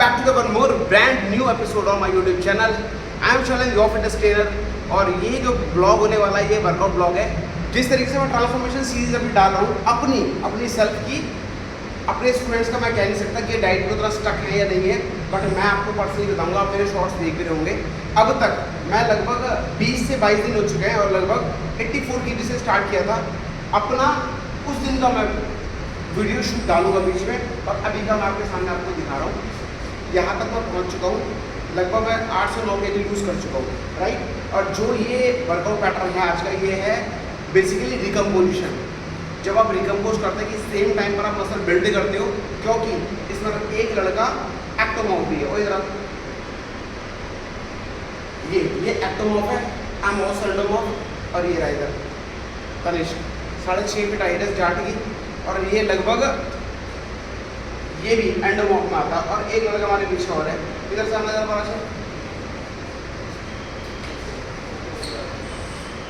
back to the one more brand new episode on my YouTube channel. I am Shalan, your fitness trainer. और ये जो blog होने वाला है ये वर्कआउट ब्लॉग है. जिस तरीके से मैं ट्रांसफॉर्मेशन सीरीज अभी डाल रहा हूँ अपनी सेल्फ की, अपने स्टूडेंट्स का मैं कह नहीं सकता कि डाइट में उतना स्टक है या नहीं है, बट मैं आपको पर्सनली बताऊंगा. आप मेरे शॉर्ट्स देख भी रहे होंगे. अब तक मैं लगभग 20 से 22 दिन हो चुके हैं और लगभग 84 kg से स्टार्ट किया था. अपना उस दिन का मैं वीडियो शूट डालूंगा बीच में, और अभी का मैं आपके सामने आपको दिखा रहा हूँ. यहाँ तक मैं पहुँच चुका हूँ. लगभग मैं 8 से 9 kg लूज़ कर चुका हूँ, राइट. और जो ये वर्कआउट पैटर्न है आज का, ये है बेसिकली रिकम्पोजिशन. जब आप रिकम्पोज करते हैं कि सेम टाइम पर आप मसल बिल्ड करते हो, क्योंकि इसमें एक लड़का एक्टोमॉर्फ भी है. और इधर ये एक्टोमॉर्फ है, आई एम ऑल्सो एंडोमॉर्फ. और ये रहा इधर तनिष्क 6.5 फीट हाइट है जाट की, और ये लगभग ये भी एंडोमॉर्फ में आता है. और एक लड़का हमारे पीछे और है, इधर से नजर पड़ा है.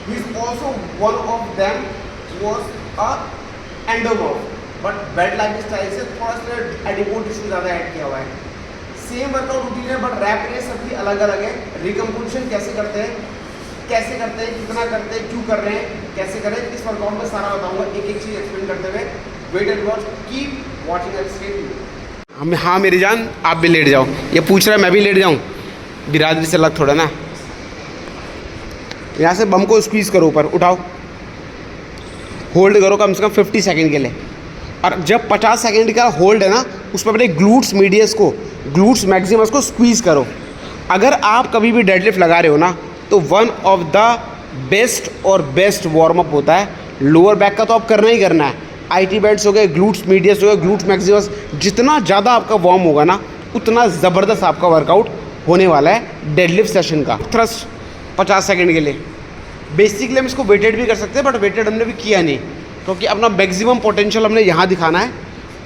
He is also one of them was a endomorph, but bed life style से थोड़ा सा एडिपोज टिश्यू ज़्यादा ऐड किया हुआ है. सेम वर्कआउट रूटीन है, बट रैप रेस सबकी अलग अलग है. रिकम्पोजिशन कैसे करते हैं, कितना करते हैं, क्यों कर रहे हैं, कैसे करें, इस वर्कआउट में सारा बताऊंगा, एक एक चीज़ एक्सप्लेन करते हुए. Wait and watch, keep watching and stay tuned. हाँ मेरी जान, आप भी लेट जाओ. ये पूछ रहा है मैं भी लेट जाऊँ. बिरादरी से अलग थोड़ा ना. यहाँ से बम को स्क्वीज़ करो, ऊपर उठाओ, होल्ड करो कम से कम 50 सेकंड के लिए. और जब 50 सेकंड का होल्ड है ना, उस पर अपने ग्लूट्स मीडियस को, ग्लूट्स मैक्सिमस को स्क्वीज़ करो. अगर आप कभी भी डेडलिफ्ट लगा रहे हो ना, तो one of the best warm up होता है. लोअर बैक का तो आप करना ही करना है. IT बैंड्स हो गए, ग्लूट्स मीडियस हो गए, ग्लूट्स मैक्सिमस, जितना ज़्यादा आपका वार्म होगा ना, उतना ज़बरदस्त आपका वर्कआउट होने वाला है डेडलिफ्ट सेशन का. थ्रस्ट 50 सेकंड के लिए. बेसिकली हम इसको वेटेड भी कर सकते हैं, बट वेटेड हमने भी किया नहीं, क्योंकि अपना मैक्सिमम पोटेंशियल हमने यहाँ दिखाना है.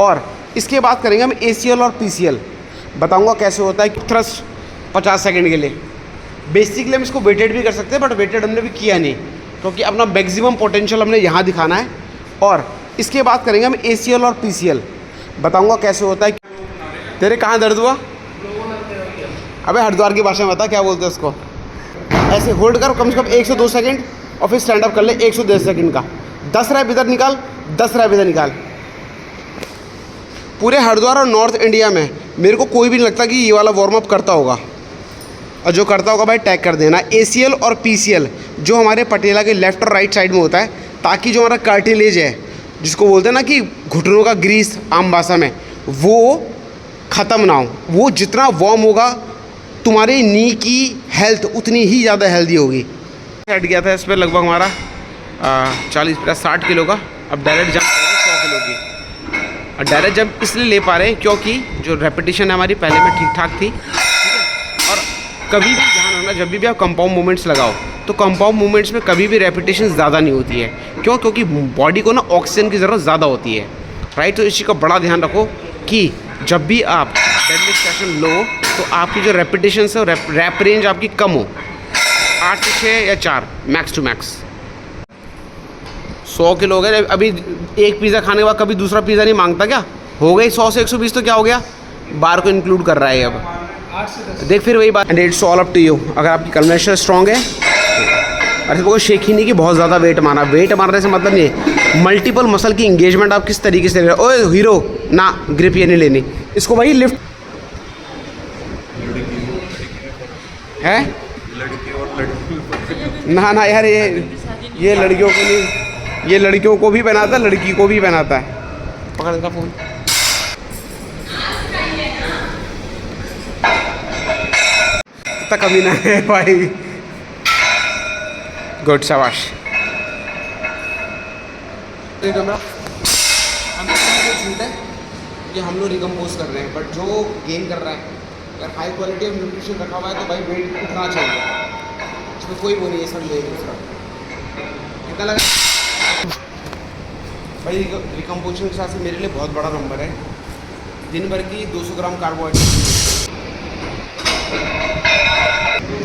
और इसके बाद करेंगे हम ACL और PCL. बताऊँगा कैसे होता है. थ्रस्ट 50 सेकंड के लिए. बेसिकली हम इसको वेटेड भी कर सकते हैं, बट वेटेड हमने भी किया नहीं, क्योंकि अपना मैक्सिमम पोटेंशियल हमने यहाँ दिखाना है. और इसके बाद करेंगे हम ACL और PCL. बताऊँगा कैसे होता है. तेरे कहाँ दर्द हुआ? अबे हरिद्वार की भाषा में बता क्या बोलते हैं उसको. ऐसे होल्ड कर कम से कम 1 से 2 सेकंड, और फिर स्टैंड अप कर ले 110 सेकंड का. 10 रैप इधर निकाल, 10 रैप इधर निकाल. पूरे हरिद्वार और नॉर्थ इंडिया में मेरे को कोई भी नहीं लगता कि ये वाला वार्म अप करता होगा, और जो करता होगा भाई टैग कर देना. ACL और PCL जो हमारे पटेला के लेफ्ट और राइट साइड में होता है, ताकि जो हमारा कार्टिलेज है, जिसको बोलते हैं ना कि घुटनों का ग्रीस आम भाषा में, वो ख़त्म ना हो. वो जितना वार्म होगा, तुम्हारी नी की हेल्थ उतनी ही ज़्यादा हेल्दी होगी. हट गया था इस पर लगभग हमारा 60 किलो का. अब डायरेक्ट जंप 100 किलो की. और डायरेक्ट जंप इसलिए ले पा रहे हैं क्योंकि जो रेपिटेशन है हमारी पहले में ठीक ठाक थी. ठीक है. और कभी भी ध्यान रखना, जब भी आप कंपाउंड मूवमेंट्स लगाओ, तो कंपाउंड मूवमेंट्स में कभी भी रेपिटेशन ज़्यादा नहीं होती है. क्यों? क्योंकि बॉडी को ना ऑक्सीजन की ज़रूरत ज़्यादा होती है, राइट. तो इस चीज़ का बड़ा ध्यान रखो कि जब भी आप डेडलिफ्ट सेशन लो, तो आपकी जो रेपिटेशन है, रैप रेंज आपकी कम हो. 8 से 6 या 4 मैक्स टू मैक्स. 100 किलो हो गए. अभी एक पिज़्ज़ा खाने के बाद कभी दूसरा पिज़्ज़ा नहीं मांगता क्या? हो गई 100 से 120, तो क्या हो गया, बार को इंक्लूड कर रहा है अब. देख फिर वही बात. And it's all up to you. अगर आपकी कन्वेंशन स्ट्रॉन्ग है, अरे वो शेक ही नहीं कि बहुत ज़्यादा वेट मारना. वेट मारने से मतलब नहीं है, मल्टीपल मसल की इंगेजमेंट आप किस तरीके से ले रहे हो. ओए हीरो ना, ग्रिप ये नहीं लेनी इसको भाई. लिफ्ट है ना यार, ये लड़कियों को नहीं, ये लड़कियों को भी पहनाता है, लड़की को भी पहनाता है. पकड़ का फोन. इतना कमी ना है भाई. गुड, शाबाश. छूट है कि हम लोग रिकम्पोज कर रहे हैं, बट जो गेन कर रहा है, अगर हाई क्वालिटी ऑफ न्यूट्रिशन रखा हुआ है, तो भाई वेट उठना चाहिए. इसमें कोई वो नहीं है, सब ले दूसरा. कितना लगा भाई? रिकम्पोजिशन के साथ से मेरे लिए बहुत बड़ा नंबर है. दिन भर की 200 ग्राम कार्बोहाइड्रेट.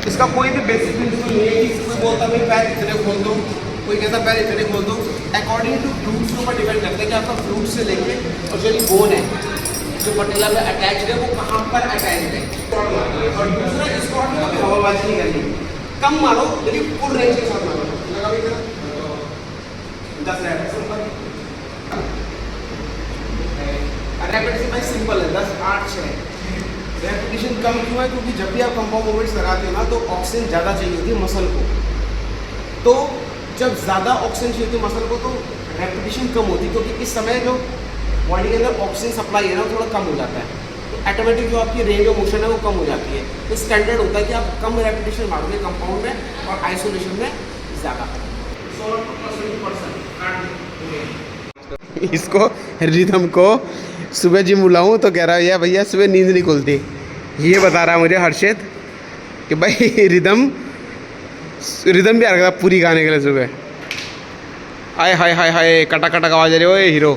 इसका कोई भी बेसिक प्रिंसिपल नहीं है कि कोई बोलता भाई पैर इतने खोल दो, कोई कहता पैर इतने खोल दो. अकॉर्डिंग टू फ्लूट्स के ऊपर डिपेंड करता है कि आपका फ्लूट से लेके और जो बोन है, जो पटेला में अटैच है वो कहाँ पर अटैच है, और दूसरा स्क्वाट में कभी हवाबाजी नहीं करनी, कम मारो लेकिन फुल रेंज के साथ मारो। 10 रेपिटेशन रेपिटेशन भाई सिंपल है, 10 8 6। रेपिटेशन कम क्यों है, क्योंकि जब भी आप कंपाउंड मूवमेंट्स लगाते हो ना तो ऑक्सीजन ज़्यादा चाहिए होती है मसल को, तो जब ज़्यादा ऑक्सीजन चाहिए होती है मसल को तो रेपिटेशन कम होती है, क्योंकि इस समय जो बॉडी के अंदर ऑक्सीजन सप्लाई है ना वो थोड़ा कम हो जाता है, तो ऑटोमेटिक जो आपकी रेंज ऑफ मोशन है वो कम हो जाती है। तो स्टैंडर्ड होता है कि आप कम रेपिटेशन मारोगे कंपाउंड में और आइसोलेशन में ज़्यादा। इसको रिदम को सुबह जिम बुलाऊँ तो कह रहा है यार भैया सुबह नींद नहीं खुलती, ये बता रहा है मुझे हर्षित कि भाई रिदम भी आ रहा था पूरी गाने के लिए सुबह। आए हाय हाय हाय कटा कटा आवाज आ रही हो ये हीरो,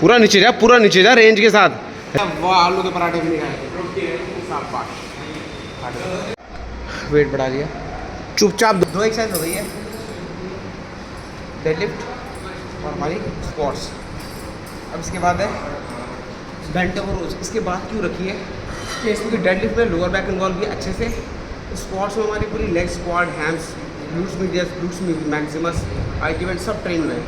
पूरा नीचे जा रेंज के साथ। वाह आलू के पराठे भी नहीं खाए, वेट बढ़ा दिया, चुपचाप 2 एक्सरसाइज हो गई है, डेडलिफ्ट और हमारी स्क्वाट्स। अब इसके बाद है बेंट ओवर रोज। इसके बाद क्यों रखी है कि इसमें डेडलिफ्ट में लोअर बैक इन्वॉल्व भी अच्छे से, स्क्वाट्स में हमारी पूरी leg squad, hams, glutes medius, glutes maximus, activate सब ट्रेन हुए हैं,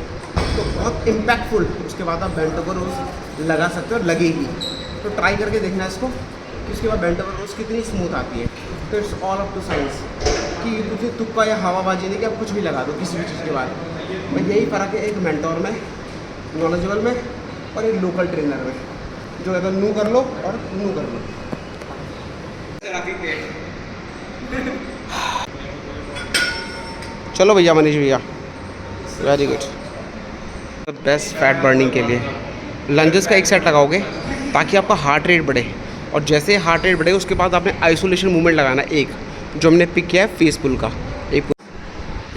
तो बहुत इम्पैक्टफुल। उसके बाद आप बेंट ओवर रोज लगा सकते हो और लगेगी, तो ट्राई करके देखना इसको कि उसके बाद बेंट ओवर रोज कितनी स्मूथ आती है। तो it's all up to science कि कुछ तुक्का या हवाबाजी नहीं कि आप कुछ भी लगा दो किसी भी चीज़ के बाद। और यही फ़र्क है एक मेंटोर में, नॉलेजेबल में, और एक लोकल ट्रेनर में, जो अगर नू कर लो और नू कर लो। चलो भैया मनीष भैया, very good. Best fat burning के लिए लंजेस का एक सेट लगाओगे ताकि आपका हार्ट रेट बढ़े, और जैसे हार्ट रेट बढ़े उसके बाद आपने आइसोलेशन मूवमेंट लगाना एक, जो हमने पिक किया है फेस पुल का। एक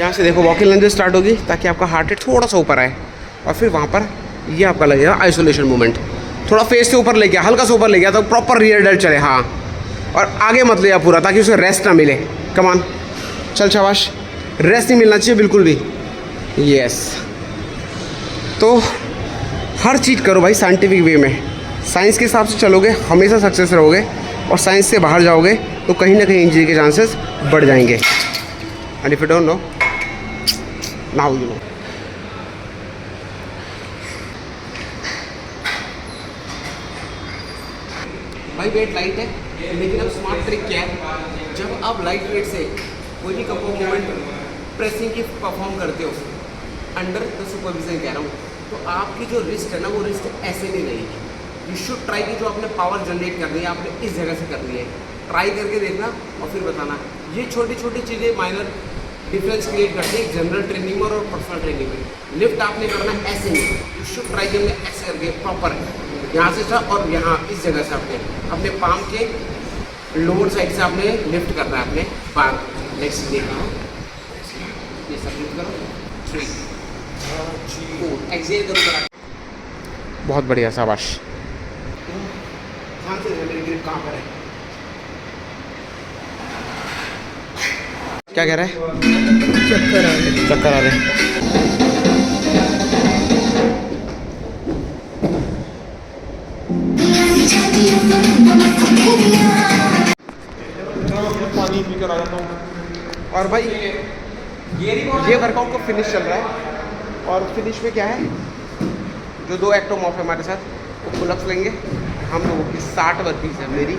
यहाँ से देखो वॉकिंग लंजेस स्टार्ट होगी ताकि आपका हार्ट रेट थोड़ा सा ऊपर आए, और फिर वहाँ पर ये आपका लगेगा आइसोलेशन मूवमेंट, थोड़ा फेस से ऊपर ले गया, हल्का सा ऊपर ले गया तो प्रॉपर रियर डेल्ट चले, हाँ, और आगे मत ले पूरा ताकि उसे रेस्ट ना मिले। कमान चल शाबाश, रेस्ट नहीं मिलना चाहिए बिल्कुल भी, यस। तो हर चीज़ करो भाई साइंटिफिक वे में, साइंस के हिसाब से चलोगे हमेशा सक्सेस रहोगे, और साइंस से बाहर जाओगे तो कहीं ना कहीं इंजरी के चांसेस बढ़ जाएंगे। And if you don't know now you know. भाई वेट लाइट है, लेकिन अब स्मार्ट ट्रिक क्या है, जब आप लाइट वेट से कोई भी कंपाउंड मूवमेंट प्रेसिंग की परफॉर्म करते हो अंडर द सुपरविजन कह रहा हूँ, तो आपकी जो रिस्ट है ना वो रिस्ट ऐसे नहीं रहेगी। यू शुड ट्राई की जो आपने पावर जनरेट करनी है आपने इस जगह से करनी है, ट्राई करके देखना और फिर बताना। ये छोटी छोटी चीज़ें माइनर डिफरेंस क्रिएट करती है जनरल ट्रेनिंग में और पर्सनल ट्रेनिंग में। लिफ्ट आपने करना ऐसे नहीं, यू शुड ट्राई करना ऐसे करके प्रॉपर, यहाँ से था और यहाँ इस जगह से आपने अपने पाम के लोअर साइड से आपने लिफ्ट करना है अपने पाम। नेक्स्ट देखना ये सब लिफ्ट करो, 3 4 एक्सेल करो, बहुत बढ़िया शाबाश। ध्यान से देखना मेरी ग्रिप कहाँ पर है। क्या कह रहा है? चक्कर आ रहे हैं। पानी पी कर आ जाता हूँ। और भाई ये वर्कआउट का फिनिश चल रहा है, और फिनिश में क्या है, जो 2 एक्टोमॉर्फ है हमारे साथ वो पुलअप्स लेंगे हम लोगों की। 60 वर्कपीस है मेरी,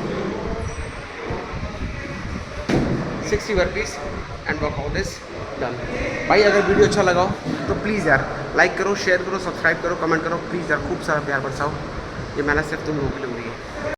60 workpiece and workout is done. भाई अगर वीडियो अच्छा लगा हो तो प्लीज़ यार लाइक करो, शेयर करो, सब्सक्राइब करो, कमेंट करो, प्लीज़ यार खूब सारा प्यार बरसाओ। ये मेहनत सिर्फ तुम लोगों के लिए हो रही है।